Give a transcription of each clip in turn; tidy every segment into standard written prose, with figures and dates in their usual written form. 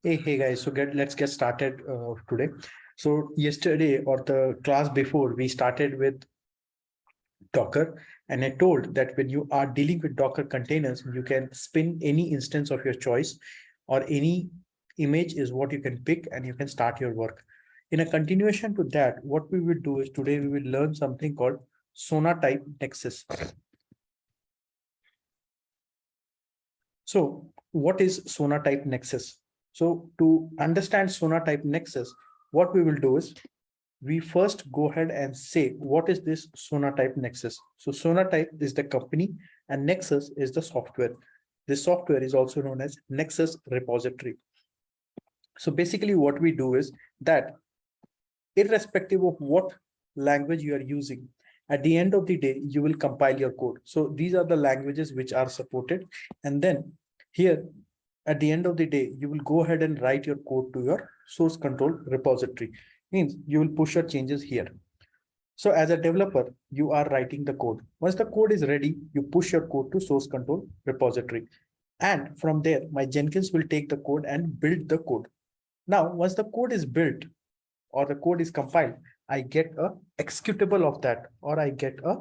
Hey guys, so let's get started today. So yesterday or the class before, we started with Docker, and I told that when you are dealing with Docker containers, you can spin any instance of your choice, or any image is what you can pick, and you can start your work. In a continuation to that, what we will do is today we will learn something called Sonatype Nexus. So what is Sonatype Nexus? So to understand Sonatype Nexus, what we will do is we first go ahead and say, what is this Sonatype Nexus? So Sonatype is the company and Nexus is the software. This software is also known as Nexus repository. So basically what we do is that irrespective of what language you are using, at the end of the day, you will compile your code. So these are the languages which are supported. And then here, at the end of the day, you will go ahead and write your code to your source control repository. Means you will push your changes here. So as a developer, you are writing the code. Once the code is ready, you push your code to source control repository. And from there, my Jenkins will take the code and build the code. Now, once the code is built or the code is compiled, I get a executable of that, or I get a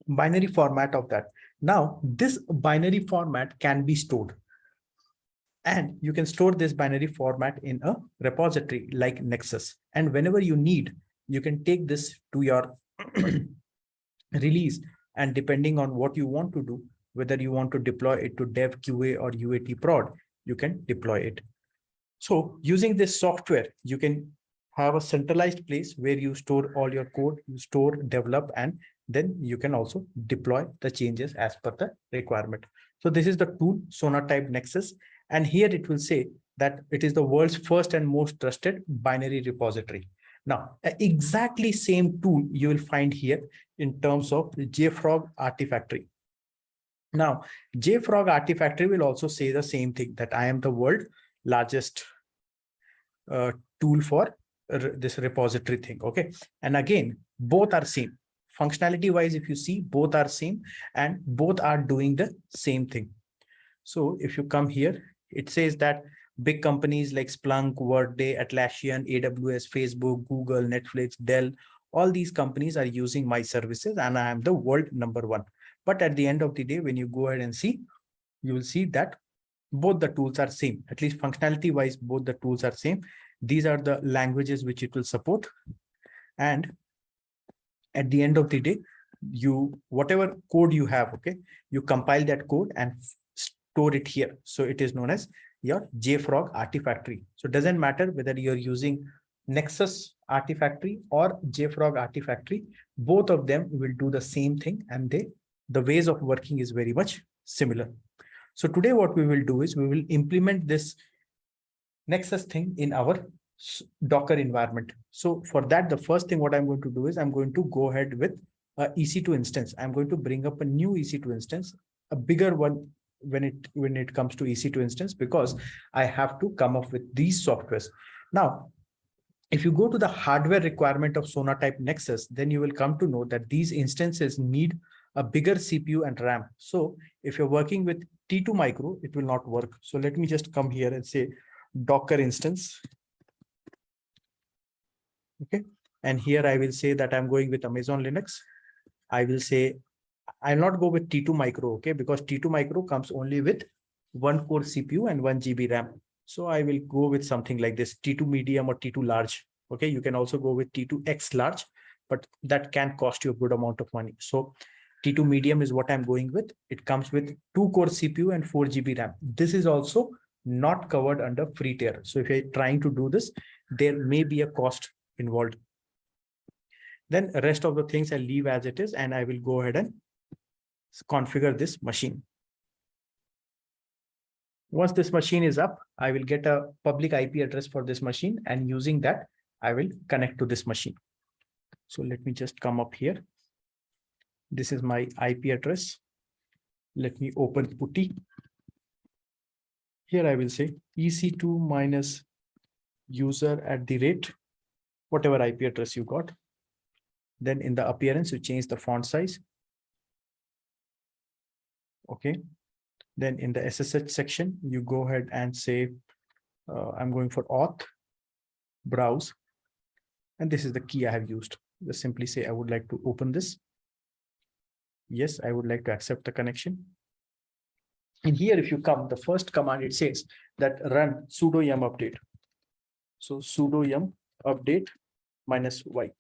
binary format of that. Now, this binary format can be stored. And you can store this binary format in a repository like Nexus. And whenever you need, you can take this to your release. And depending on what you want to do, whether you want to deploy it to dev, QA, or UAT prod, you can deploy it. So using this software, you can have a centralized place where you store all your code, you store, develop, and then you can also deploy the changes as per the requirement. So this is the tool Sonatype Nexus. And here it will say that it is the world's first and most trusted binary repository. Now, exactly same tool you will find here in terms of JFrog Artifactory. Now, JFrog Artifactory will also say the same thing, that I am the world largest tool for this repository thing. Okay. And again, both are same. Functionality wise, if you see, both are same and both are doing the same thing. So if you come here, it says that big companies like Splunk, Workday, Atlassian, AWS, Facebook, Google, Netflix, Dell, all these companies are using my services and I am the world #1. But at the end of the day, when you go ahead and see, you will see that both the tools are same. At least functionality wise, both the tools are same. These are the languages which it will support. And at the end of the day, you, whatever code you have, okay, you compile that code and store it here. So it is known as your JFrog Artifactory. So it doesn't matter whether you're using Nexus Artifactory or JFrog Artifactory, both of them will do the same thing, and the ways of working is very much similar. So today what we will do is we will implement this Nexus thing in our Docker environment. So for that, the first thing what I'm going to do is I'm going to go ahead with a EC2 instance. I'm going to bring up a new EC2 instance, a bigger one when it comes to EC2 instance, because I have to come up with these softwares. Now, if you go to the hardware requirement of Sonatype Nexus, then you will come to know that these instances need a bigger CPU and RAM. So if you're working with T2 micro, it will not work. So let me just come here and say Docker instance. Okay. And here I will say that I'm going with Amazon Linux. I will say, I'll not go with T2 micro, okay, because T2 micro comes only with 1 core CPU and 1 GB RAM. So I will go with something like this, T2 medium or T2 large. Okay, you can also go with T2X large, but that can cost you a good amount of money. So T2 medium is what I'm going with. It comes with 2 core CPU and 4 GB RAM. This is also not covered under free tier. So if you're trying to do this, there may be a cost involved. Then the rest of the things I'll leave as it is, and I will go ahead and configure this machine. Once this machine is up, I will get a public IP address for this machine, and using that, I will connect to this machine. So let me just come up here. This is my IP address. Let me open PuTTY. Here I will say EC2 minus user @ whatever IP address you got. Then in the appearance, you change the font size. Okay. Then in the SSH section, you go ahead and say I'm going for auth, browse, and this is the key I have used. Just simply say, I would like to open this. Yes, I would like to accept the connection. And here, if you come, the first command, it says that run sudo yum update. So sudo yum update -y.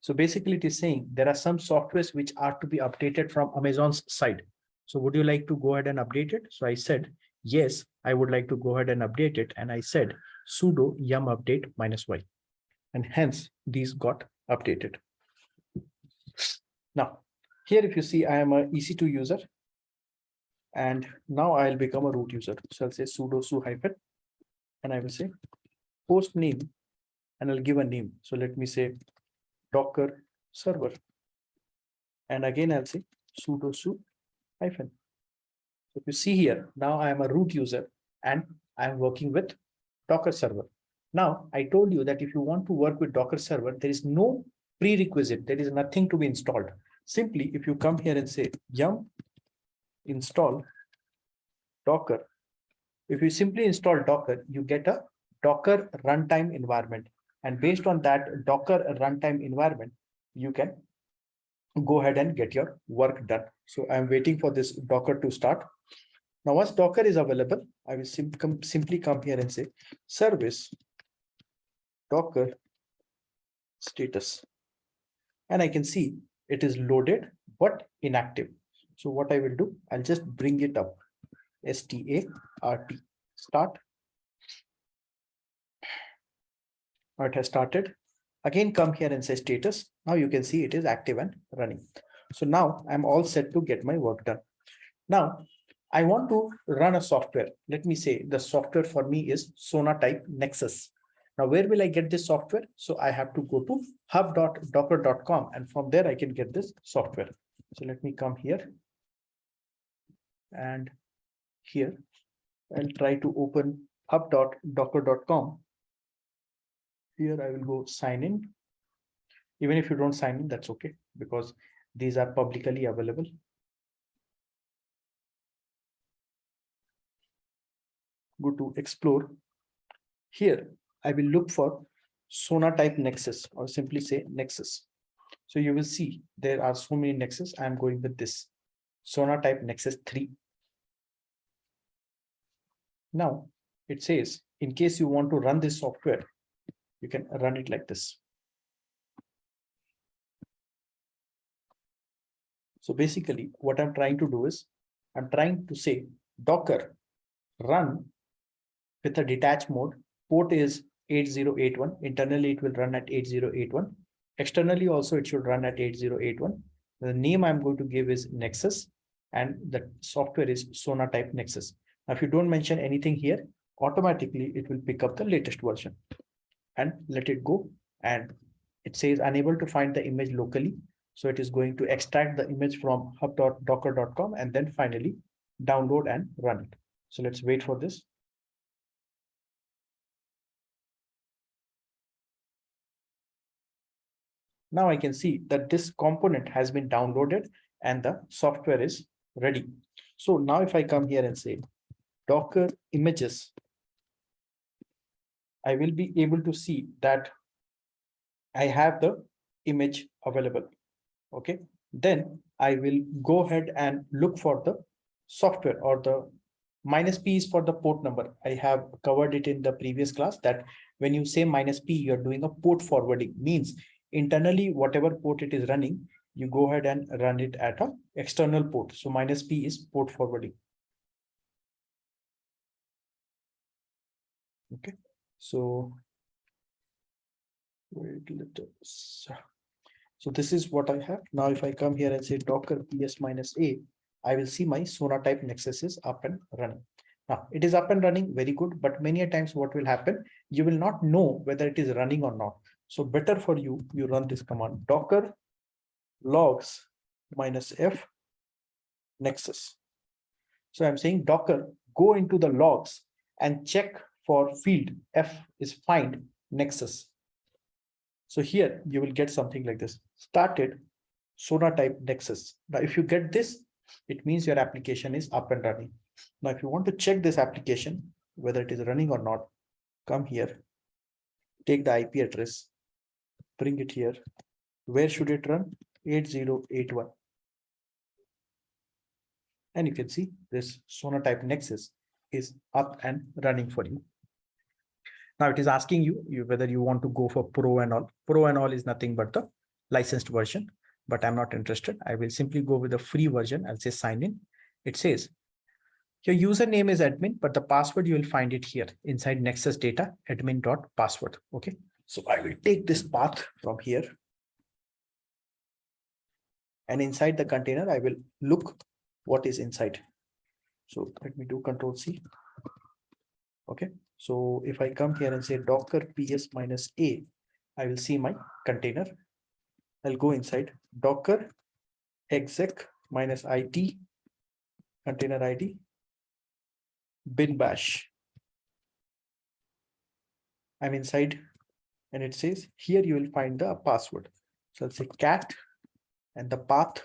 So basically it is saying there are some softwares which are to be updated from Amazon's side. So would you like to go ahead and update it? So I said, yes, I would like to go ahead and update it. And I said sudo yum update -y. And hence these got updated. Now, here if you see, I am a EC2 user. And now I'll become a root user. So I'll say sudo su hyphen, and I will say host name, and I'll give a name. So let me say Docker server. And again, I'll say sudo su hyphen. So if you see here, now I am a root user and I'm working with Docker server. Now, I told you that if you want to work with Docker server, there is no prerequisite. There is nothing to be installed. Simply, if you come here and say yum install Docker, if you simply install Docker, you get a Docker runtime environment. And based on that Docker runtime environment, you can go ahead and get your work done. So I'm waiting for this Docker to start. Now, once Docker is available, I will simply come here and say service Docker status. And I can see it is loaded, but inactive. So what I will do, I'll just bring it up. START, start. It has started. Again, come here and say status. Now you can see it is active and running. So now I'm all set to get my work done. Now I want to run a software. Let me say the software for me is Sonatype Nexus. Now, where will I get this software? So I have to go to hub.docker.com, and from there I can get this software. So let me come here, and here I'll try to open hub.docker.com. Here I will go sign in. Even if you don't sign in, that's okay, because these are publicly available. Go to explore. Here I will look for Sonatype Nexus, or simply say Nexus. So you will see there are so many Nexus. I am going with this Sonatype Nexus 3. Now it says, in case you want to run this software, you can run it like this. So basically what I'm trying to do is, I'm trying to say Docker run with a detached mode. Port is 8081. Internally, it will run at 8081. Externally, also, it should run at 8081. The name I'm going to give is Nexus, and the software is Sonatype Nexus. Now, if you don't mention anything here, automatically it will pick up the latest version and let it go. And it says unable to find the image locally. So it is going to extract the image from hub.docker.com and then finally download and run it. So let's wait for this. Now I can see that this component has been downloaded and the software is ready. So now if I come here and say Docker images, I will be able to see that I have the image available. Okay, then I will go ahead and look for the software, or the -p is for the port number. I have covered it in the previous class that when you say -p, you're doing a port forwarding. Means internally, whatever port it is running, you go ahead and run it at an external port. So -p is port forwarding. Okay, so wait, so this is what I have. Now, if I come here and say Docker ps-a, I will see my Sonatype Nexus is up and running. Now, it is up and running, very good, but many a times what will happen, you will not know whether it is running or not. So better for you, you run this command, Docker logs -f Nexus. So I'm saying Docker, go into the logs and check for field F is find Nexus. So here you will get something like this, started Sonatype Nexus. Now, if you get this, it means your application is up and running. Now, if you want to check this application, whether it is running or not, come here, take the IP address, bring it here. Where should it run? 8081. And you can see this Sonatype Nexus is up and running for you. Now it is asking you whether you want to go for Pro and all. Pro and all is nothing but the licensed version, but I'm not interested. I will simply go with the free version. I'll say sign in. It says your username is admin, but the password you will find it here inside Nexus data admin.password. Okay, so I will take this path from here. And inside the container, I will look what is inside. So let me do Control C. Okay, so if I come here and say docker ps -a, I will see my container. I'll go inside docker exec -it container ID bin bash. I'm inside and it says here you will find the password. So I'll say cat and the path.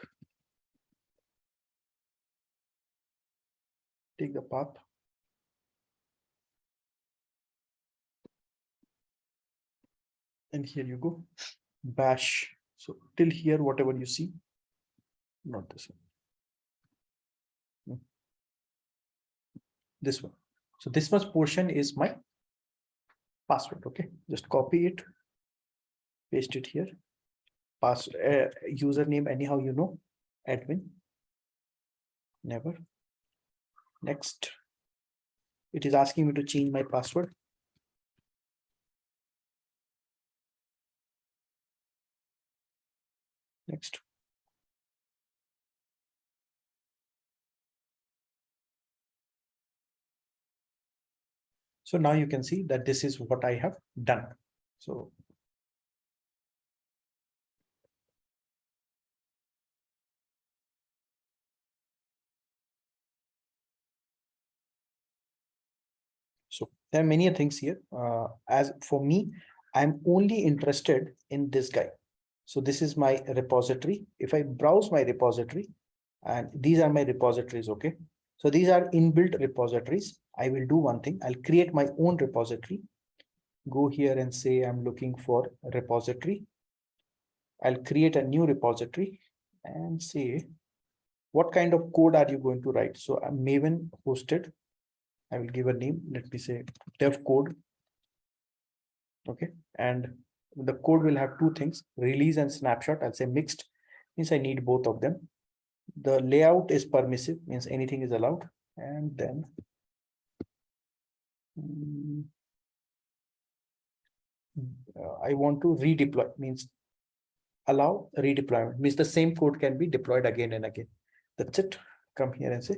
Take the path. And here you go, bash. So till here, whatever you see, not this one. This one. So this much portion is my password. Okay, just copy it, paste it here. Username, anyhow, you know, admin. Never. Next. It is asking me to change my password. Next. So now you can see that this is what I have done. So there are many things here. As for me, I'm only interested in this guy. So this is my repository. If I browse my repository, and these are my repositories, okay? So these are inbuilt repositories. I will do one thing. I'll create my own repository. Go here and say I'm looking for a repository. I'll create a new repository and say, what kind of code are you going to write? So I'm Maven hosted. I will give a name. Let me say dev code. Okay. And the code will have two things, release and snapshot. I'll say mixed, means I need both of them. The layout is permissive, means anything is allowed. And then I want to redeploy, means allow redeployment, means the same code can be deployed again and again. That's it. Come here and say,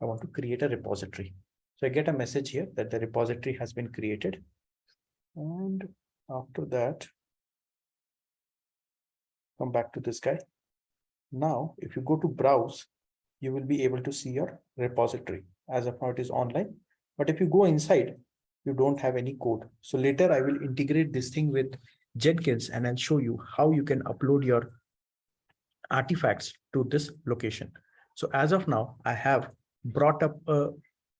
I want to create a repository. So I get a message here that the repository has been created. And after that, come back to this guy. Now, if you go to browse, you will be able to see your repository. As of now, it is online. But if you go inside, you don't have any code. So later I will integrate this thing with Jenkins and I'll show you how you can upload your artifacts to this location. So as of now, I have brought up a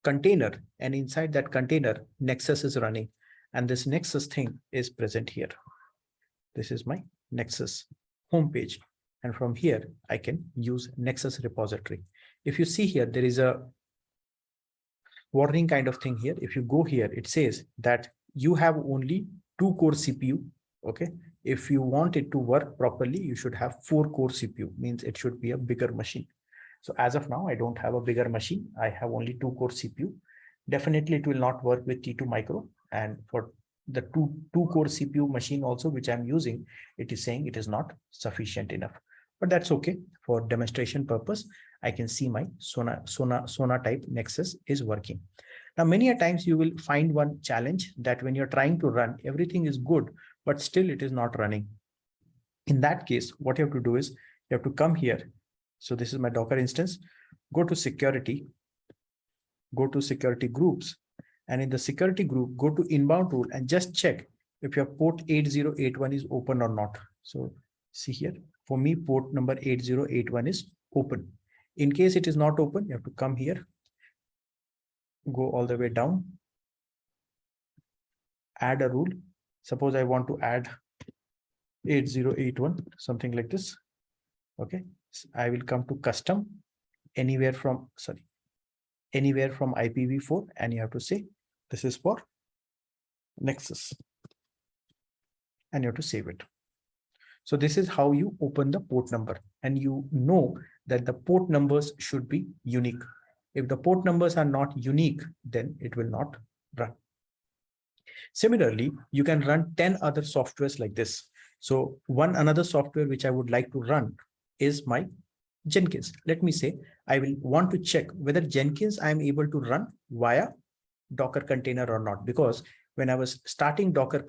container, and inside that container, Nexus is running. And this Nexus thing is present here. This is my Nexus homepage. And from here, I can use Nexus repository. If you see here, there is a warning kind of thing here. If you go here, it says that you have only 2-core CPU. Okay. If you want it to work properly, you should have 4-core CPU, means it should be a bigger machine. So as of now, I don't have a bigger machine. I have only 2-core CPU. Definitely, it will not work with T2 Micro. And for the two-core CPU machine also, which I'm using, it is saying it is not sufficient enough. But that's okay. For demonstration purpose, I can see my Sonatype Nexus is working. Now, many a times you will find one challenge that when you're trying to run, everything is good, but still it is not running. In that case, what you have to do is you have to come here. So this is my Docker instance. Go to security, go to security groups, and in the security group, go to inbound rule and just check if your port 8081 is open or not. So see here, for me, port number 8081 is open. In case it is not open, you have to come here, go all the way down, add a rule. Suppose I want to add 8081, something like this. Okay, so I will come to custom anywhere from IPv4, and you have to say this is for Nexus, and you have to save it. So this is how you open the port number, and you know that the port numbers should be unique. If the port numbers are not unique, then it will not run. Similarly, you can run 10 other softwares like this. So another software which I would like to run is my Jenkins. Let me say I will want to check whether Jenkins I am able to run via Docker container or not, because when I was starting Docker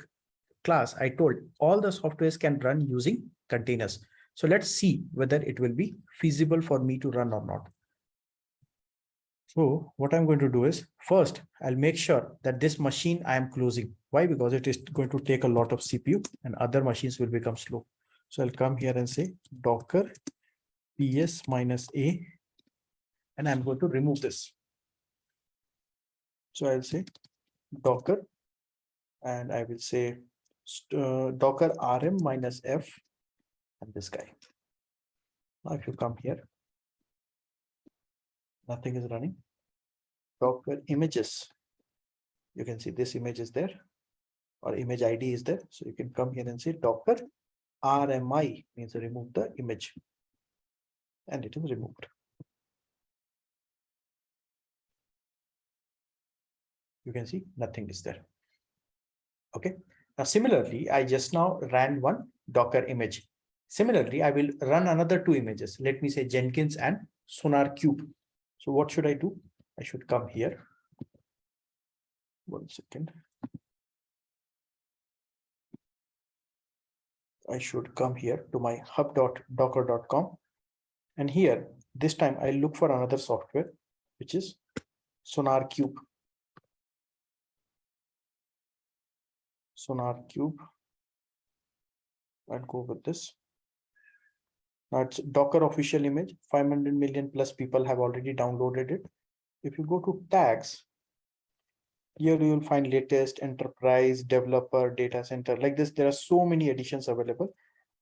class, I told all the softwares can run using containers. So let's see whether it will be feasible for me to run or not. So what I'm going to do is, first, I'll make sure that this machine I am closing. Why? Because it is going to take a lot of CPU and other machines will become slow. So I'll come here and say Docker ps -a, and I'm going to remove this. So I'll say Docker, and I will say Docker rm -f, and this guy. Now if you come here, nothing is running. Docker images, you can see this image is there, or image ID is there. So you can come here and say Docker RMI, means remove the image, and it is removed. You can see nothing is there. Okay. Now, similarly, I just now ran one Docker image. Similarly, I will run another two images. Let me say Jenkins and SonarQube. So what should I do? I should come here. 1 second. I should come here to my hub.docker.com. And here, this time I'll look for another software, which is SonarQube. SonarQube. I'll go with this. Now it's Docker official image. 500 million plus people have already downloaded it. If you go to tags, here you will find latest, enterprise, developer, data center. Like this, there are so many editions available.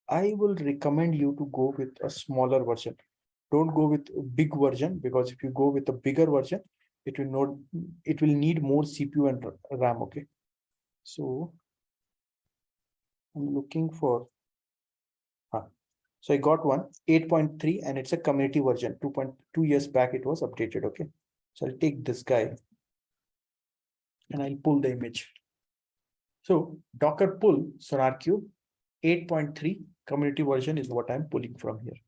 I will recommend you to go with a smaller version. Don't go with a big version, because if you go with a bigger version, it will need more CPU and RAM. Okay. So I'm looking for, so I got one 8.3, and it's a community version. 2.2 years back it was updated. Okay. So I'll take this guy and I'll pull the image. So Docker pull SonarQube 8.3 community version is what I'm pulling from here.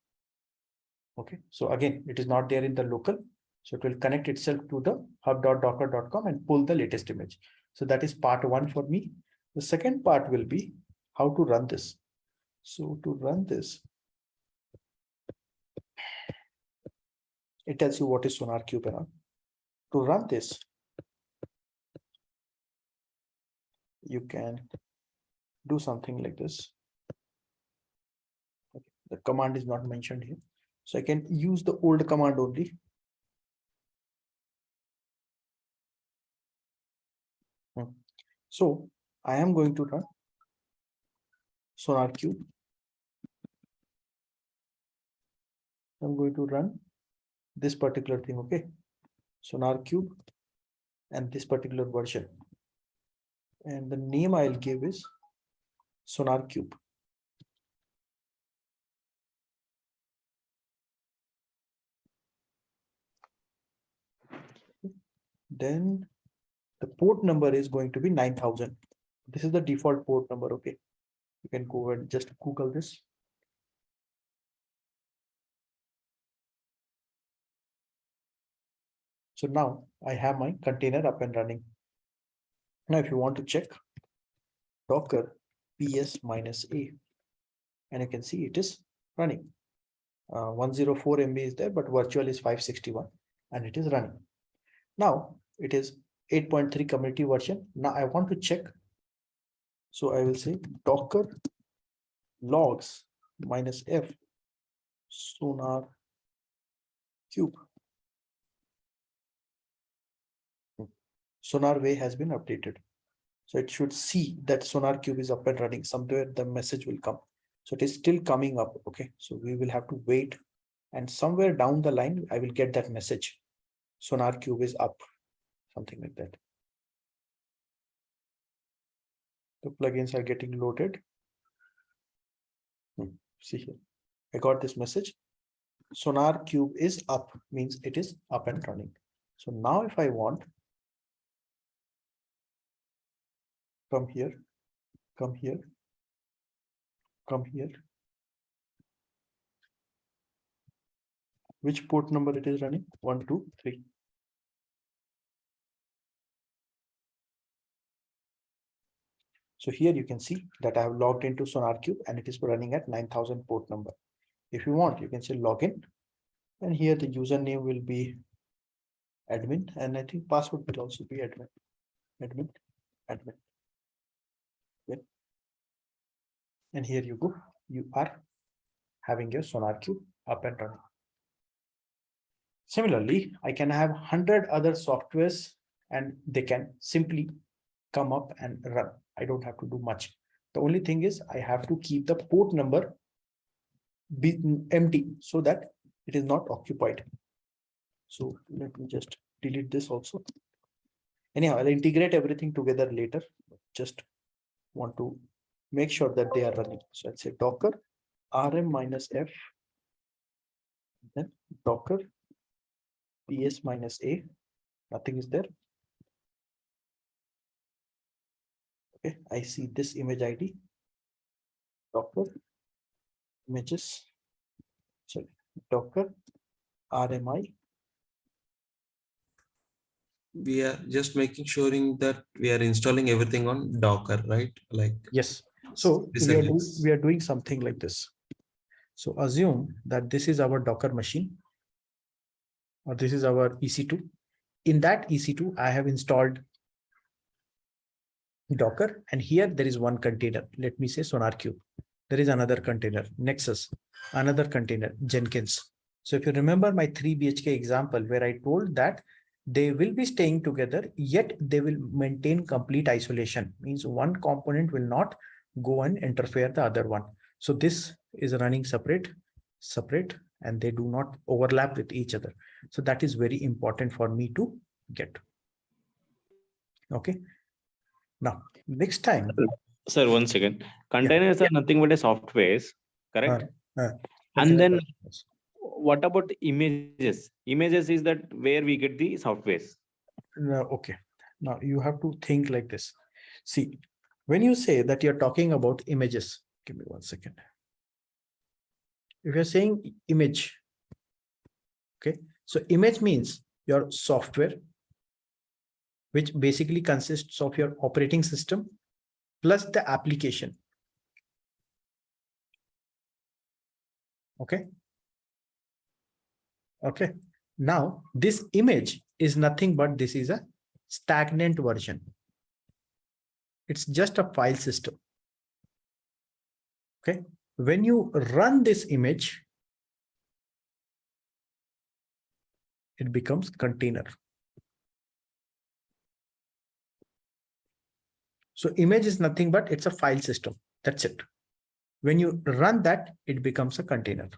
Okay. So again, it is not there in the local. So it will connect itself to the hub.docker.com and pull the latest image. So that is part one for me. The second part will be how to run this. So to run this, it tells you what is SonarQube and all. To run this, you can do something like this. Okay. The command is not mentioned here. So I can use the old command only. So I am going to run SonarQube. I'm going to run this particular thing. Okay. SonarQube and this particular version. And the name I'll give is SonarQube. Then the port number is going to be 9000. This is the default port number. Okay. You can go and just Google this. So now I have my container up and running. Now, if you want to check Docker ps -a, and you can see it is running. 104 MB is there, but virtual is 561, and it is running. Now it is 8.3 community version. Now I want to check. So I will say Docker logs -f SonarQube. SonarWay has been updated. So it should see that SonarQube is up and running. Somewhere the message will come. So it is still coming up. Okay, so we will have to wait, and somewhere down the line I will get that message. SonarQube is up, something like that. The plugins are getting loaded. See here, I got this message. SonarQube is up, means it is up and running. So now if I want, come here, come here, come here. Which port number it is running? 1, 2, 3. So here you can see that I have logged into SonarQube and it is running at 9000 port number. If you want, you can say login, and here the username will be admin, and I think password will also be admin. Admin. Okay. And here you go. You are having your SonarQube up and running. Similarly, I can have 100 other softwares and they can simply come up and run. I don't have to do much. The only thing is I have to keep the port number empty so that it is not occupied. So let me just delete this also. Anyhow, I'll integrate everything together later. Just want to make sure that they are running. So I'll say docker rm-f, then docker ps-a, nothing is there. Okay, I see this image ID, docker images, sorry, docker rmi. We are just making sure that we are installing everything on Docker, right? Like, yes. So we are doing something like this. So assume that this is our Docker machine, or this is our EC2. In that EC2, I have installed Docker, and here there is one container. Let me say SonarQube. There is another container, Nexus, another container, Jenkins. So if you remember my 3 BHK example where I told that they will be staying together, yet they will maintain complete isolation. Means one component will not go and interfere the other one. So this is running separate, and they do not overlap with each other. So that is very important for me to get. Okay. Now, next time. Sir, 1 second. Containers are nothing but a softwares, correct? And then what about images? Images is that where we get the softwares. Okay. Now you have to think like this. See, when you say that you're talking about images, give me 1 second. If you're saying image, okay, so image means your software, which basically consists of your operating system plus the application. Okay. Okay. Now this image is nothing but this is a stagnant version. It's just a file system. Okay. When you run this image, it becomes container. So image is nothing but it's a file system. That's it. When you run that, it becomes a container.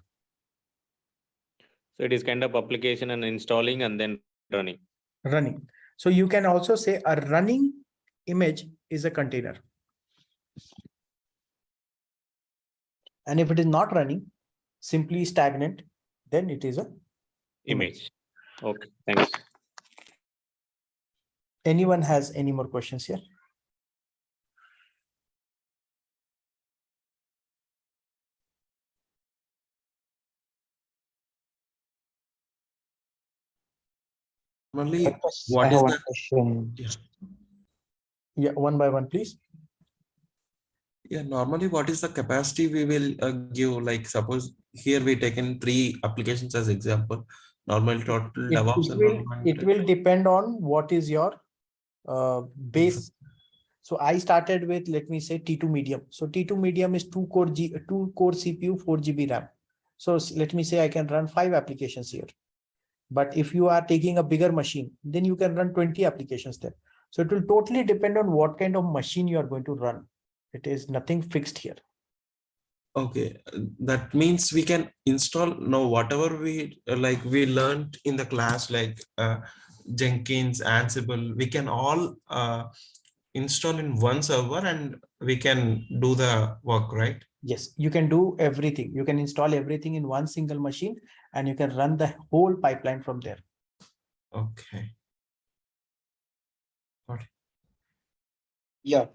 So it is kind of application and installing and then running. Running. So you can also say a running image is a container. And if it is not running, simply stagnant, then it is a image. Okay, thanks. Anyone has any more questions here? Normally, I have one question. Yeah, one by one, please. Yeah, normally what is the capacity we will give? Like suppose here we taken 3 applications as example. Normal total DevOps. It will depend on what is your base. So I started with, let me say T2 medium. So T2 medium is 2 core CPU, 4 GB RAM. So let me say I can run 5 applications here. But if you are taking a bigger machine, then you can run 20 applications there. So it will totally depend on what kind of machine you are going to run. It is nothing fixed here. Okay, that means we can install now whatever we we learned in the class, like Jenkins, Ansible, we can all install in one server and we can do the work, right? Yes, you can do everything. You can install everything in one single machine and you can run the whole pipeline from there. Okay. Got it. Yeah,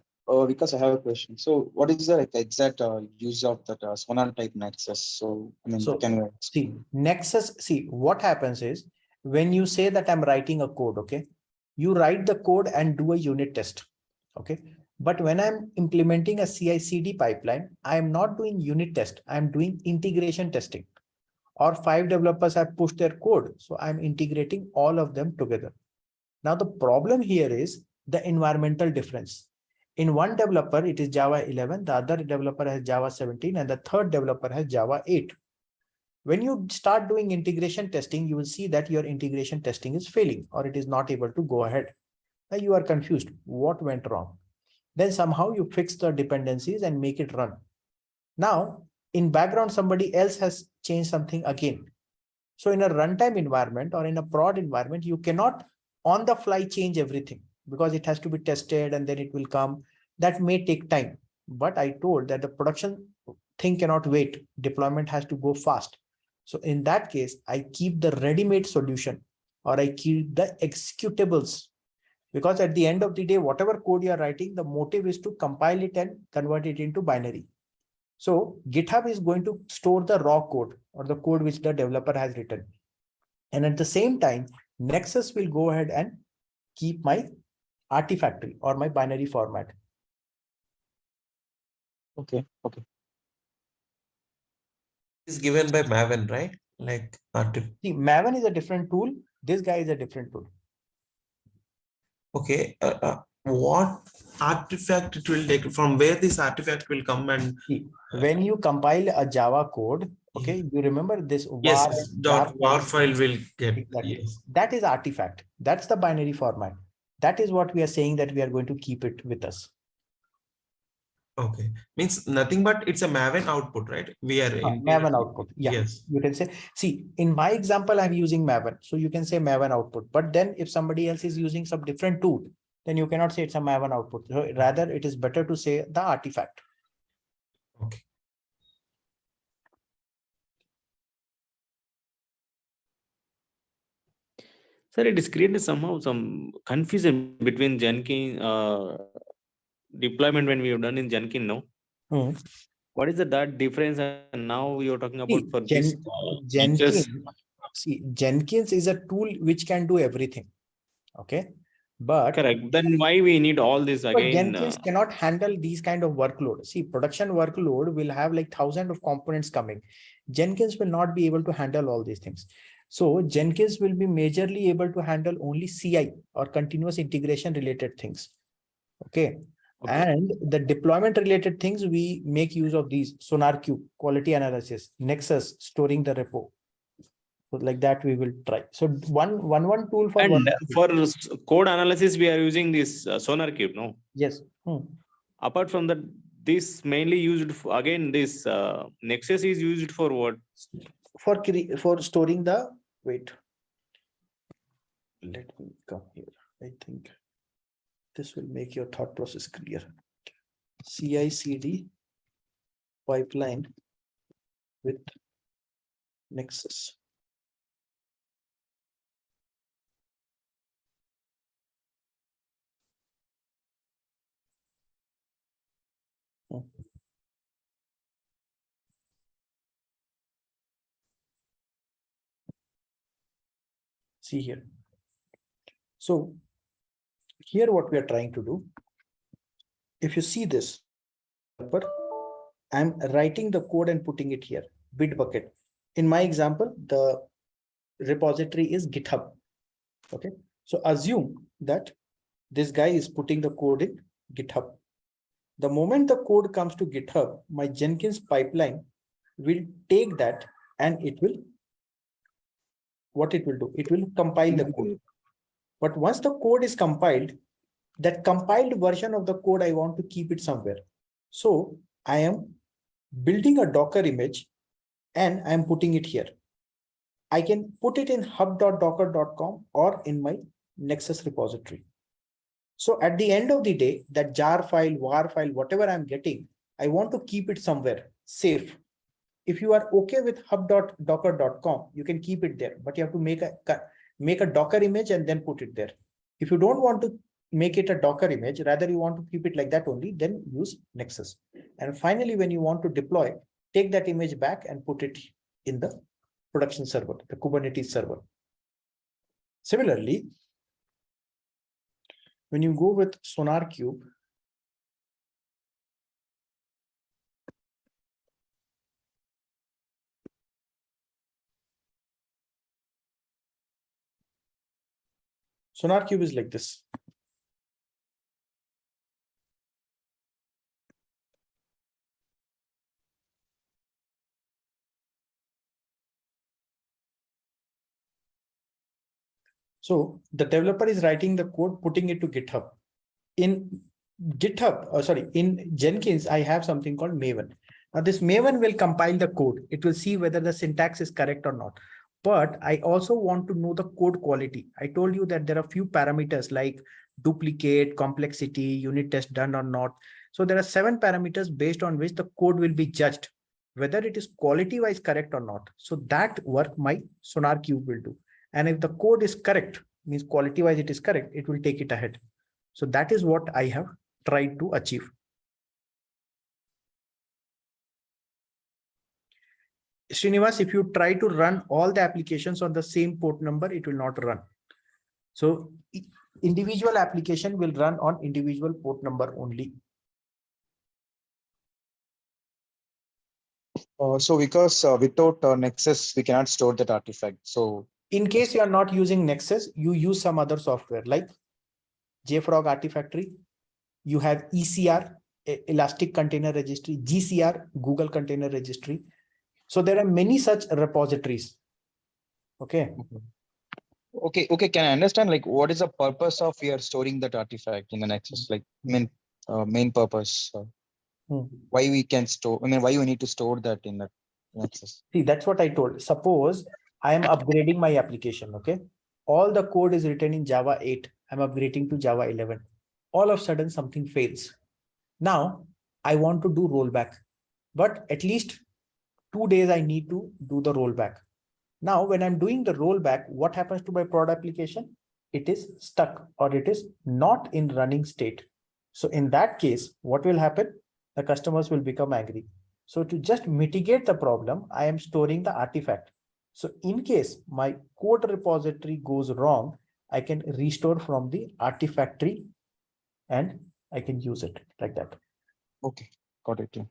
because I have a question. So what is the exact use of that Sonar type Nexus? So I mean, So can you see, Nexus, see what happens is when you say that I'm writing a code, okay, you write the code and do a unit test. Okay. But when I'm implementing a CI/CD pipeline, I'm not doing unit test. I'm doing integration testing. Or 5 developers have pushed their code. So I'm integrating all of them together. Now the problem here is the environmental difference. In one developer, it is Java 11, the other developer has Java 17, and the third developer has Java 8. When you start doing integration testing, you will see that your integration testing is failing or it is not able to go ahead. Now you are confused. What went wrong? Then somehow you fix the dependencies and make it run. Now, in background, somebody else has changed something again. So in a runtime environment or in a prod environment, you cannot on the fly change everything because it has to be tested and then it will come. That may take time. But I told that the production thing cannot wait. Deployment has to go fast. So in that case, I keep the ready-made solution or I keep the executables. Because at the end of the day, whatever code you are writing, the motive is to compile it and convert it into binary. So GitHub is going to store the raw code or the code which the developer has written. And at the same time, Nexus will go ahead and keep my artifactory or my binary format. Okay. Is given by Maven, right? See, Maven is a different tool. This guy is a different tool. Okay. What artifact it will take, from where this artifact will come? And See, when you compile a Java code, okay, you remember this var .var file will get. exactly. Yes. That is artifact. That's the binary format. That is what we are saying that we are going to keep it with us. Okay, means nothing but it's a Maven output, right? We are Maven output. Yeah. Yes. You can say, see, in my example, I'm using Maven. So you can say Maven output. But then if somebody else is using some different tool, then you cannot say it's a Maven output. So rather, it is better to say the artifact. Okay. Sir, it is created somehow some confusion between Jenkins deployment when we have done in Jenkins now. What is that difference? And now we are talking about for this Jenkins. See, Jenkins is a tool which can do everything. Okay. But correct. Then why we need all this again? Jenkins cannot handle these kind of workload. See, production workload will have like thousands of components coming. Jenkins will not be able to handle all these things. So Jenkins will be majorly able to handle only CI or continuous integration related things. Okay. And the deployment related things, we make use of these SonarQube, quality analysis, Nexus, storing the repo. So like that we will try. So one tool for and for code analysis, we are using this SonarQube, no? Yes. Apart from that, this mainly used for, again, this Nexus is used for what? For storing the, wait. Let me come here. I think this will make your thought process clear. CI/CD pipeline with Nexus. See here. So here what we are trying to do, if you see this, I'm writing the code and putting it here, Bitbucket. In my example, the repository is GitHub. Okay. So assume that this guy is putting the code in GitHub. The moment the code comes to GitHub, my Jenkins pipeline will take that and it will, what it will do? It will compile the code. But once the code is compiled, that compiled version of the code, I want to keep it somewhere. So I am building a Docker image and I'm putting it here. I can put it in hub.docker.com or in my Nexus repository. So at the end of the day, that jar file, var file, whatever I'm getting, I want to keep it somewhere safe. If you are okay with hub.docker.com, you can keep it there, but you have to make a Docker image and then put it there. If you don't want to make it a Docker image, rather you want to keep it like that only, then use Nexus. And finally, when you want to deploy, take that image back and put it in the production server, the Kubernetes server. Similarly, when you go with SonarQube, SonarQube is like this. So the developer is writing the code, putting it to GitHub. In GitHub, in Jenkins, I have something called Maven. Now this Maven will compile the code. It will see whether the syntax is correct or not. But I also want to know the code quality. I told you that there are few parameters like duplicate, complexity, unit test done or not. So there are 7 parameters based on which the code will be judged, whether it is quality-wise correct or not. So that work my SonarQube will do. And if the code is correct, means quality-wise it is correct, it will take it ahead. So that is what I have tried to achieve. Srinivas, if you try to run all the applications on the same port number, it will not run. So individual application will run on individual port number only. So because without Nexus, we cannot store that artifact. So in case you are not using Nexus, you use some other software like JFrog Artifactory. You have ECR, Elastic Container Registry, GCR, Google Container Registry. So there are many such repositories. Okay. Okay. Can I understand like what is the purpose of your storing that artifact in the Nexus? Like main purpose. Why we can store? Why you need to store that in the Nexus? See, that's what I told. Suppose I am upgrading my application. Okay. All the code is written in Java 8. I'm upgrading to Java 11. All of a sudden something fails. Now I want to do rollback, but at least 2 days I need to do the rollback. Now, when I'm doing the rollback, what happens to my prod application? It is stuck or it is not in running state. So in that case, what will happen? The customers will become angry. So to just mitigate the problem, I am storing the artifact. So in case my code repository goes wrong, I can restore from the artifactory and I can use it like that. Okay, got it. Yeah.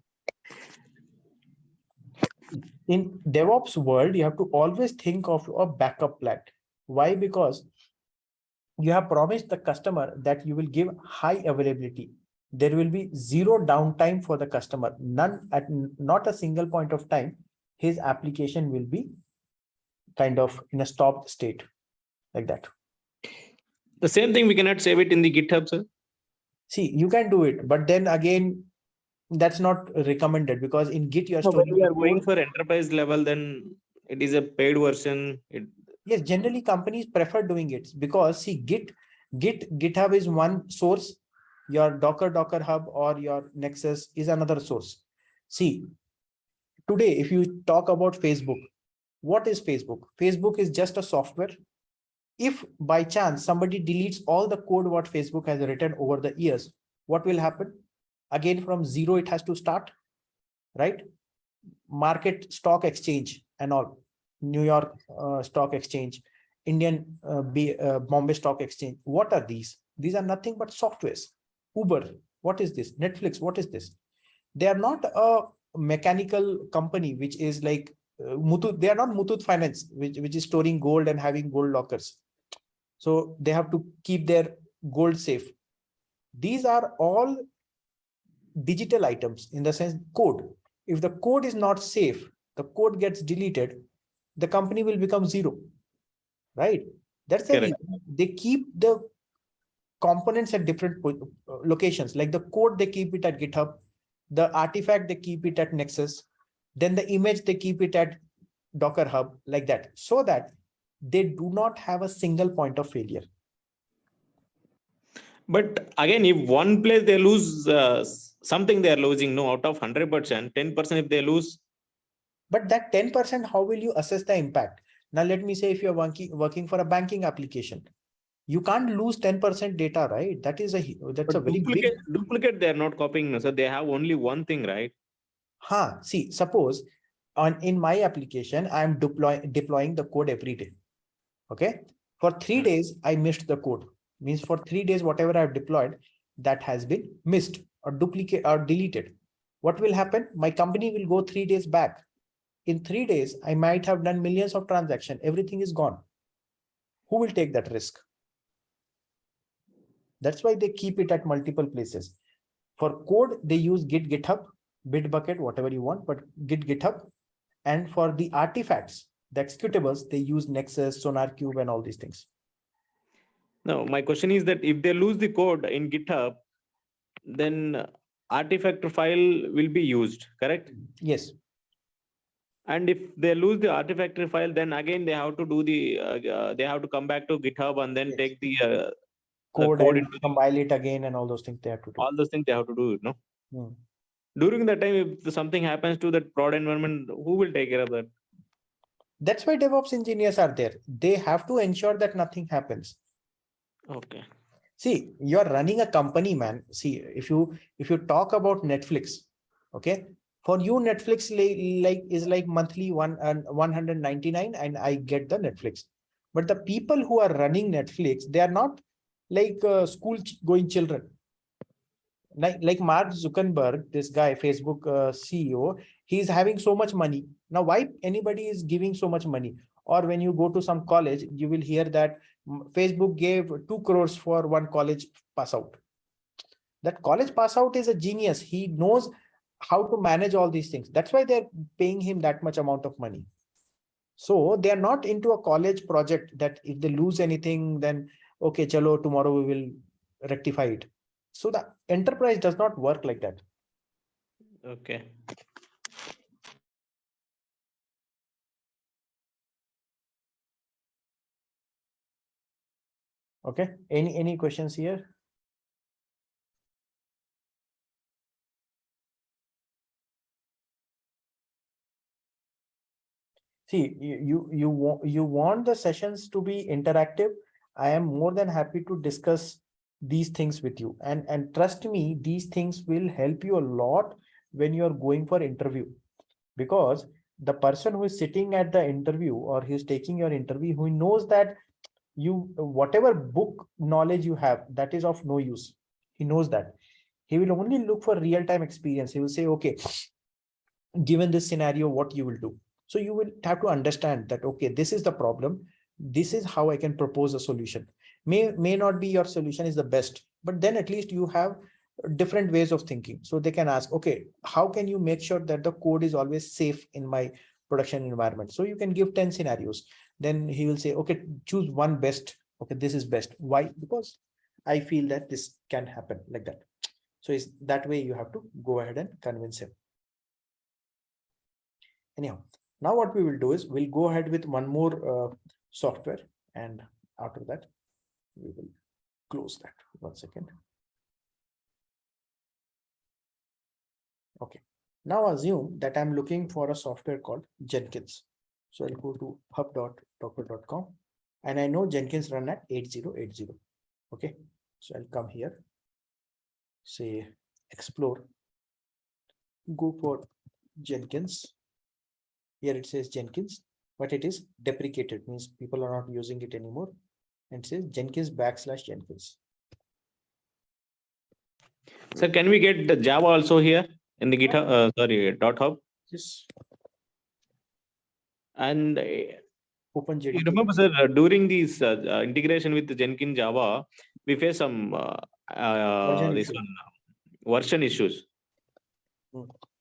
In DevOps world, you have to always think of a backup plan. Why? Because you have promised the customer that you will give high availability. There will be zero downtime for the customer. None at not a single point of time, his application will be kind of in a stopped state like that. The same thing we cannot save it in the GitHub, sir. See, you can do it, but then again, that's not recommended because in Git you are storing. When we are going for enterprise level, then it is a paid version. Yes, generally companies prefer doing it because see, GitHub is one source. Your Docker Hub or your Nexus is another source. See, today, if you talk about Facebook, what is Facebook? Facebook is just a software. If by chance somebody deletes all the code what Facebook has written over the years, what will happen? Again, from zero, it has to start, right? Market stock exchange and all, New York Stock Exchange, Indian Bombay Stock Exchange. What are these? These are nothing but softwares. Uber, what is this? Netflix, what is this? They are not a mechanical company, which is like Muthoot. They are not Muthoot Finance, which is storing gold and having gold lockers. So they have to keep their gold safe. These are all digital items in the sense code. If the code is not safe, the code gets deleted, the company will become zero, right? That's the reason they keep the components at different locations, like the code, they keep it at GitHub, the artifact, they keep it at Nexus, then the image, they keep it at Docker Hub, like that, so that they do not have a single point of failure. But again, if one place they lose something, they are losing, no, out of 100%, 10% if they lose. But that 10%, how will you assess the impact? Now, let me say if you're working for a banking application, you can't lose 10% data, right? That's a very big. Duplicate, they are not copying. So they have only one thing, right? See, suppose in my application, I'm deploying the code every day. Okay. For 3 days, I missed the code. Means for 3 days, whatever I've deployed, that has been missed or duplicate or deleted. What will happen? My company will go 3 days back. In 3 days, I might have done millions of transactions. Everything is gone. Who will take that risk? That's why they keep it at multiple places. For code, they use GitHub, Bitbucket, whatever you want, but GitHub. And for the artifacts, the executables, they use Nexus, SonarQube, and all these things. No, my question is that if they lose the code in GitHub, then artifact file will be used, correct? Yes. And if they lose the artifact file, then again they have to do the they have to come back to GitHub and then take the code and compile it again, and all those things they have to do. All those things they have to do, no? During that time, if something happens to that prod environment, who will take care of that? That's why DevOps engineers are there. They have to ensure that nothing happens. Okay. See, you're running a company, man. See, if you talk about Netflix, okay, for you Netflix is like monthly 199, and I get the Netflix. But the people who are running Netflix, they are not like school going children. Like Mark Zuckerberg, this guy, Facebook CEO, he's having so much money. Now, why anybody is giving so much money? Or when you go to some college, you will hear that Facebook gave 2 crores for one college pass out. That college pass out is a genius. He knows how to manage all these things. That's why they're paying him that much amount of money. So they're not into a college project that if they lose anything, then okay, chalo, tomorrow we will rectify it. So the enterprise does not work like that. Okay. Okay. Any questions here? See, you want the sessions to be interactive. I am more than happy to discuss these things with you, and trust me, these things will help you a lot when you're going for interview, because the person who is sitting at the interview or he's taking your interview, who knows that whatever book knowledge you have, that is of no use. He knows that. He will only look for real-time experience. He will say, okay, given this scenario, what you will do. So you will have to understand that, okay, this is the problem. This is how I can propose a solution. May not be your solution is the best, but then at least you have different ways of thinking. So they can ask, okay, how can you make sure that the code is always safe in my production environment? So you can give 10 scenarios. Then he will say, okay, choose one best. Okay, this is best. Why? Because I feel that this can happen like that. So it's that way you have to go ahead and convince him. Anyhow, now what we will do is we'll go ahead with one more software, and after that we will close that. 1 second. Okay. Now assume that I'm looking for a software called Jenkins. So I'll go to hub.docker.com, and I know Jenkins run at 8080. Okay. So I'll come here, say explore, go for Jenkins. Here it says Jenkins, but it is deprecated, means people are not using it anymore. And it says Jenkins /Jenkins. So can we get the Java also here in the GitHub? Sorry, .hub. Yes. And Open JDK. you remember, sir, during this integration with the Jenkins Java, we face some version issues.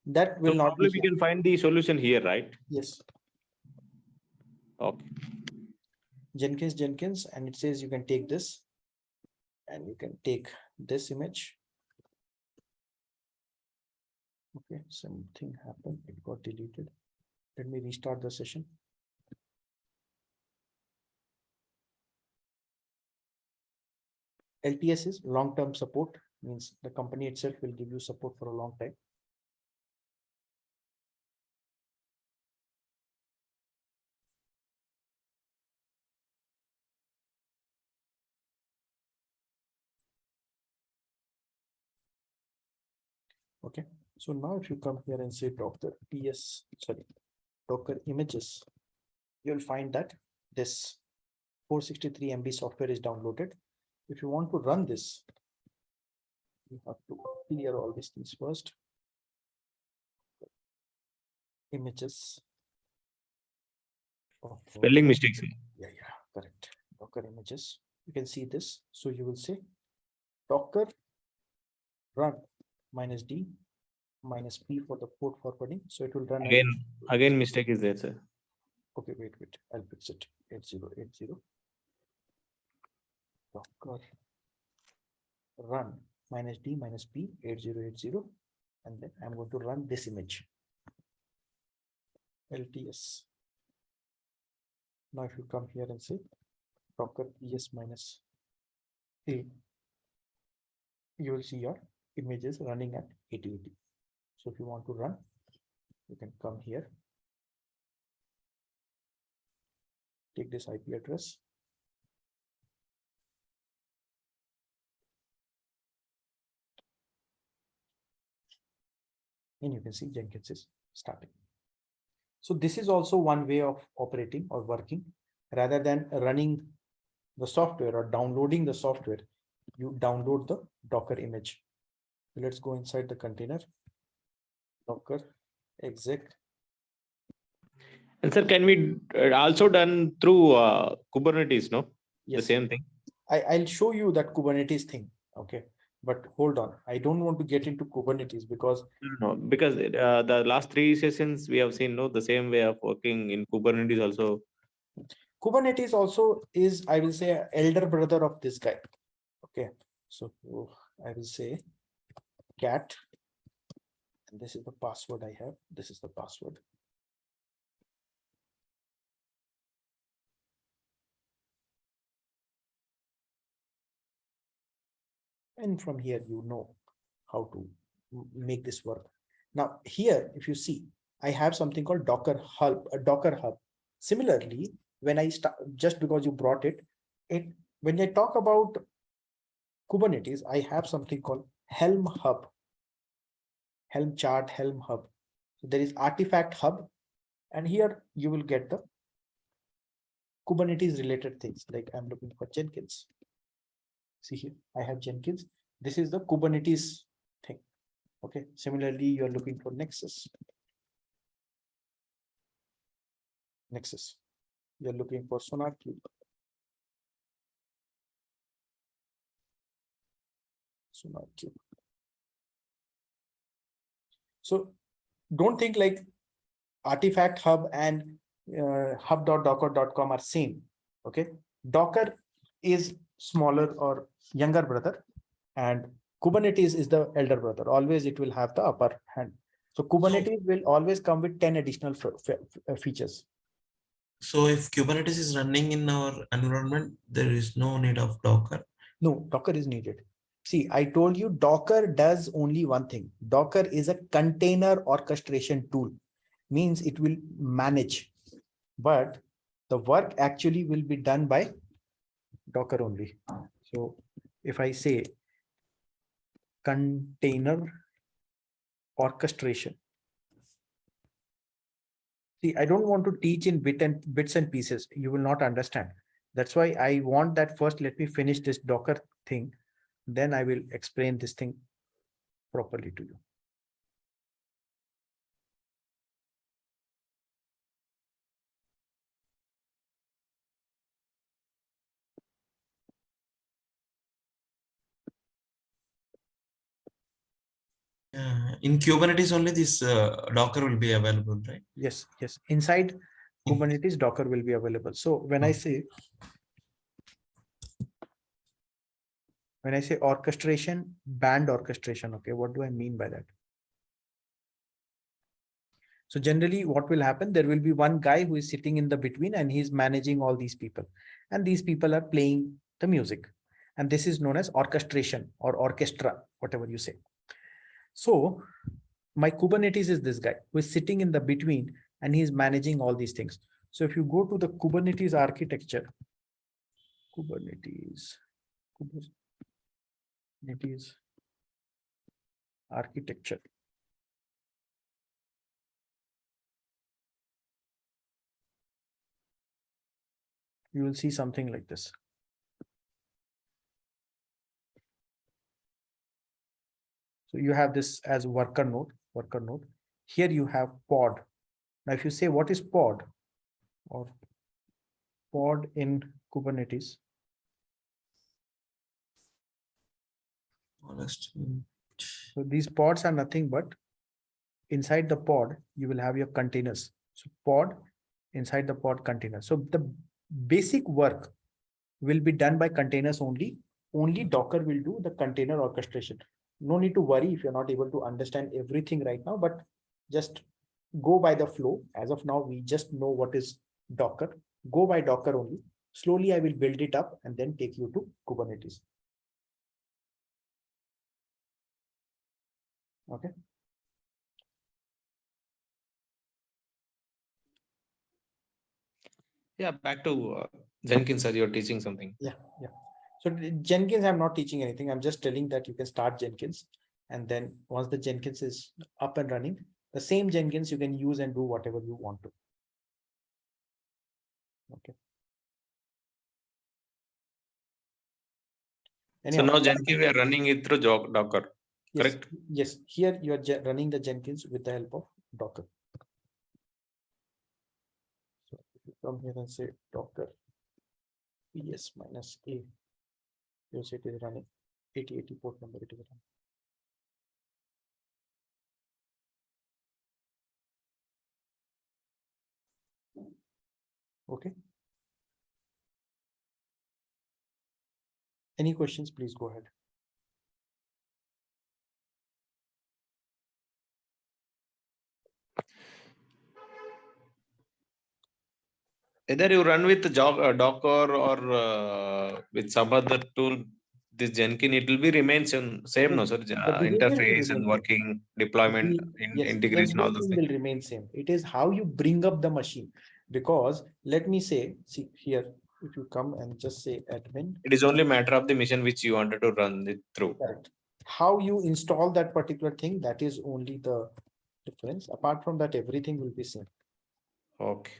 That will not probably we can find the solution here, right? Yes. Okay. Jenkins, and it says you can take this and you can take this image. Okay, something happened, it got deleted. Let me restart the session. LTS is long-term support, means the company itself will give you support for a long time. Okay, so now if you come here and say Docker images, you'll find that this 463 MB software is downloaded. If you want to run this, you have to clear all these things first. Images. Spelling mistakes. Yeah, correct. Docker images. You can see this. So you will say Docker run -d -p for the port forwarding. So it will run Again mistake is there, sir. Okay, wait. I'll fix it. 8080. Docker run -d -p 8080, and then I'm going to run this image. LTS. Now if you come here and say Docker PS -a, you will see your images running at 8080. So if you want to run, you can come here, take this IP address, and you can see Jenkins is starting. So this is also one way of operating or working. Rather than running the software or downloading the software, you download the Docker image. So let's go inside the container. Docker exec. And sir, can we also done through Kubernetes? No, yes, the same thing. I'll show you that Kubernetes thing. Okay, but hold on, I don't want to get into Kubernetes because the last 3 sessions we have seen the same way of working in Kubernetes also. Kubernetes also is, I will say, elder brother of this guy. Okay, so I will say cat, and this is the password I have. This is the password. And from here, you know how to make this work. Now here, if you see, I have something called Docker Hub. Similarly, when I start, just because you brought it, when I talk about Kubernetes, I have something called Helm Hub, Helm chart, Helm Hub. So there is Artifact Hub, and here you will get the Kubernetes related things. Like I'm looking for Jenkins. See here, I have Jenkins. This is the Kubernetes thing. Okay. Similarly, you are looking for Nexus. You're looking for SonarQube. So don't think like Artifact Hub and hub.docker.com are same. Okay. Docker is smaller or younger brother, and Kubernetes is the elder brother. Always it will have the upper hand. So Kubernetes will always come with 10 additional features. So if Kubernetes is running in our environment, there is no need of Docker. No, Docker is needed. See, I told you Docker does only one thing. Docker is a container orchestration tool, means it will manage, but the work actually will be done by Docker only. So if I say container orchestration, see, I don't want to teach in bits and pieces. You will not understand. That's why I want that first. Let me finish this Docker thing. Then I will explain this thing properly to you. In Kubernetes only this Docker will be available, right? Yes. Inside Kubernetes, Docker will be available. So when I say When I say orchestration, band orchestration, okay, what do I mean by that? So generally what will happen, there will be one guy who is sitting in the between and he's managing all these people. And these people are playing the music. And this is known as orchestration or orchestra, whatever you say. So my Kubernetes is this guy who is sitting in the between and he's managing all these things. So if you go to the Kubernetes architecture, Kubernetes architecture. You will see something like this. So you have this as worker node. Here you have pod. Now, if you say what is pod or pod in Kubernetes, so these pods are nothing but inside the pod, you will have your containers. So pod inside the pod container. So the basic work will be done by containers only. Only Docker will do the container orchestration. No need to worry if you're not able to understand everything right now, but just go by the flow. As of now, we just know what is Docker. Go by Docker only. Slowly, I will build it up and then take you to Kubernetes. Okay. Yeah, back to Jenkins, sir, you're teaching something. Yeah. So Jenkins, I'm not teaching anything. I'm just telling that you can start Jenkins. And then once the Jenkins is up and running, the same Jenkins you can use and do whatever you want to. Okay. Anyhow, So now Jenkins, we are running it through Docker, yes, correct? Yes, here you are running the Jenkins with the help of Docker. So if you come here and say Docker ps -a, you say it is running 8080 port number, it is running. Okay. Any questions, please go ahead. Either you run with Docker or with some other tool, this Jenkins, it will be remains same, no, sir? Interface and working, deployment, Yes, integration, all those everything things. will remain same. It is how you bring up the machine. Because let me say, see here, if you come and just say admin. It is only a matter of the mission which you wanted to run it through. Correct. How you install that particular thing, that is only the difference. Apart from that, everything will be same. Okay.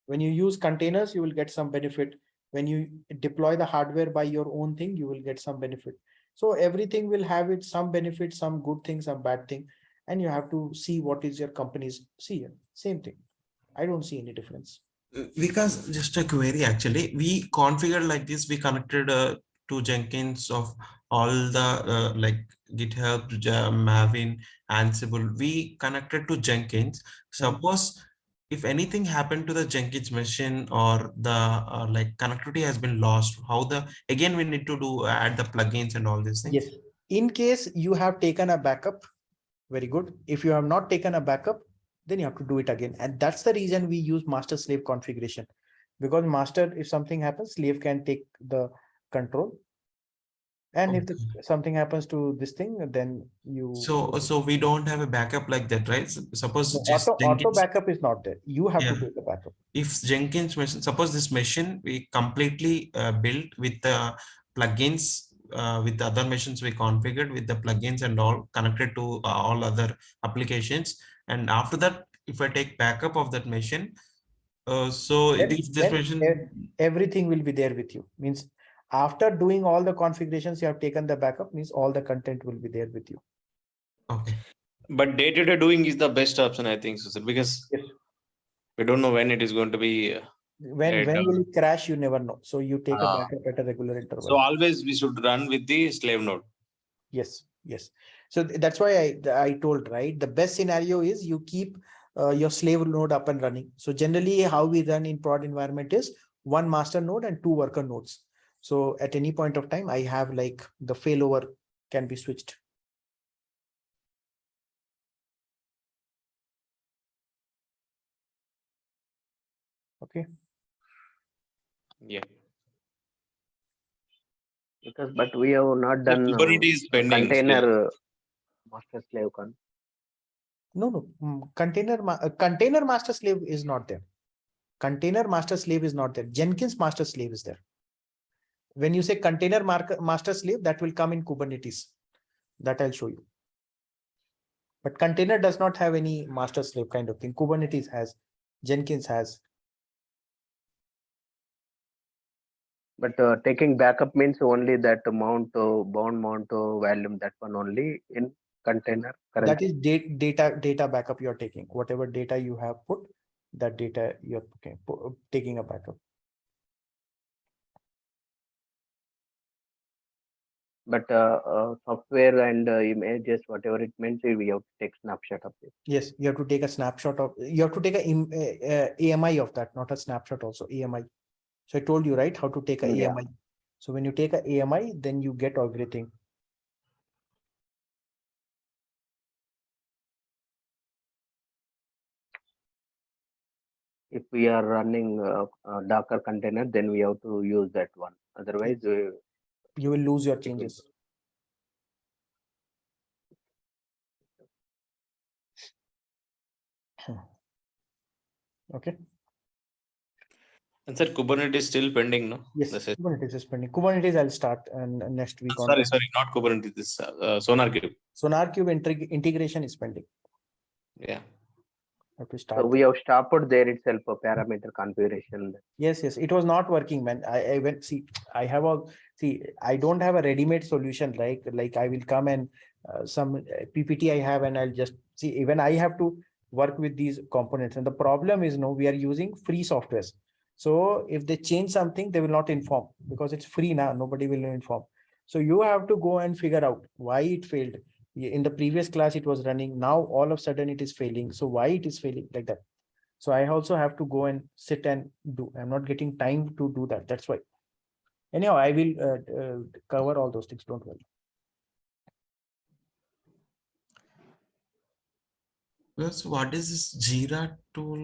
When you use containers, you will get some benefit. When you deploy the hardware by your own thing, you will get some benefit. So everything will have its some benefit, some good thing, some bad thing. And you have to see what is your company's same thing. I don't see any difference. Because just a query, actually, we configured like this, we connected to Jenkins of all the like GitHub, Maven, Ansible, we connected to Jenkins. Suppose if anything happened to the Jenkins machine or the like connectivity has been lost, how again we need to do add the plugins and all these things. Yes. In case you have taken a backup, very good. If you have not taken a backup, then you have to do it again. And that's the reason we use master slave configuration, because master, if something happens, slave can take the control. And if something happens to this thing, then you. So we don't have a backup like that, right? Suppose just auto backup is not there. You have to take a backup. If Jenkins machine, suppose this machine we completely built with the plugins, with the other machines we configured with the plugins and all connected to all other applications. And after that, if I take backup of that machine, so if this machine, everything will be there with you. Means after doing all the configurations, you have taken the backup, means all the content will be there with you. Okay. But day-to-day doing is the best option, I think, so, sir, because we don't know when it is going to be. When will it crash, you never know. So you take a backup at a regular interval. So always we should run with the slave node. Yes. So that's why I told, right, the best scenario is you keep your slave node up and running. So generally how we run in prod environment is one master node and two worker nodes. So at any point of time, I have like the failover can be switched. Okay. Yeah. Because but we have not The done Kubernetes is pending still. container master slave con. No. Container master slave is not there. Container master slave is not there. Jenkins master slave is there. When you say container master slave, that will come in Kubernetes. That I'll show you. But container does not have any master slave kind of thing. Kubernetes has, Jenkins has. But taking backup means only that bound mount volume, that one only in container. That is data backup you're taking. Whatever data you have put, that data you're taking a backup. But software and images, whatever it means, we have to take snapshot of it. Yes, you have to take a snapshot of, you have to take a AMI of that, not a snapshot also, AMI. So I told you, right, how to take a AMI. So when you take a AMI, then you get everything. If we are running Docker container, then we have to use that one. Otherwise, you will lose your changes. Okay. And sir, Kubernetes is still pending, no? Yes, Kubernetes is pending. Kubernetes I'll start and next week. Sorry, not Kubernetes. This SonarQube. SonarQube integration is pending. Yeah. Have to start. So we have stopped there itself a parameter configuration. Yes, it was not working, man. I went, I don't have a ready-made solution, right? Like I will come and some PPT I have, and I'll just see, even I have to work with these components. And the problem is, we are using free softwares. So if they change something, they will not inform because it's free now. Nobody will inform. So you have to go and figure out why it failed. In the previous class, it was running. Now all of a sudden it is failing. So why it is failing like that? So I also have to go and sit and do. I'm not getting time to do that. That's why. Anyhow, I will cover all those things. Don't worry. So what is this Jira tool?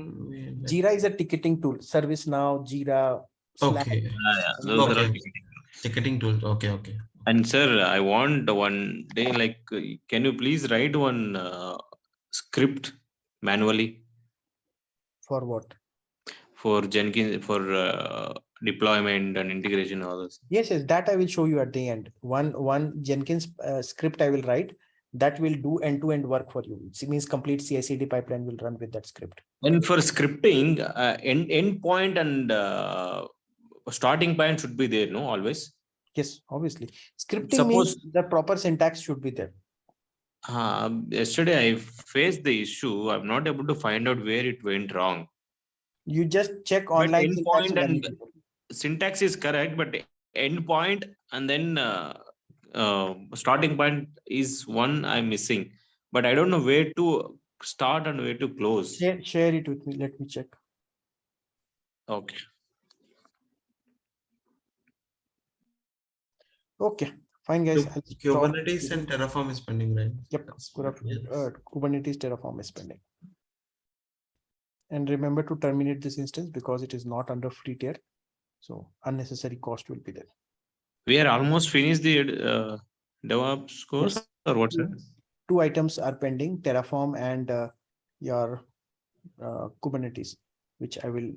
Jira is a ticketing tool. ServiceNow, Jira, Slack. Okay. Those are Ticketing tool. Okay. And sir, I want one day, like, can you please write one script manually? For what? For Jenkins, for deployment and integration, all this. Yes, that I will show you at the end. One Jenkins script I will write that will do end-to-end work for you. It means complete CI/CD pipeline will run with that script. And for scripting, endpoint and starting point should be there, no, always. Yes, obviously. Scripting means the proper syntax should be there. Yesterday I faced the issue. I'm not able to find out where it went wrong. You just check online. Endpoint and syntax is correct, but endpoint and then starting point is one I'm missing. But I don't know where to start and where to close. Share it with me. Let me check. Okay. Okay, fine, guys. Kubernetes and Terraform is pending, right? Yep. Kubernetes Terraform is pending. And remember to terminate this instance because it is not under free tier. So unnecessary cost will be there. We are almost finished the DevOps course, yes. Or what's that? 2 items are pending, Terraform and your Kubernetes, which I will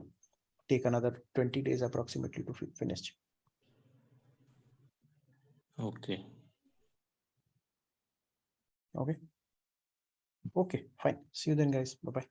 take another 20 days approximately to finish. Okay. Okay, fine. See you then, guys. Bye-bye.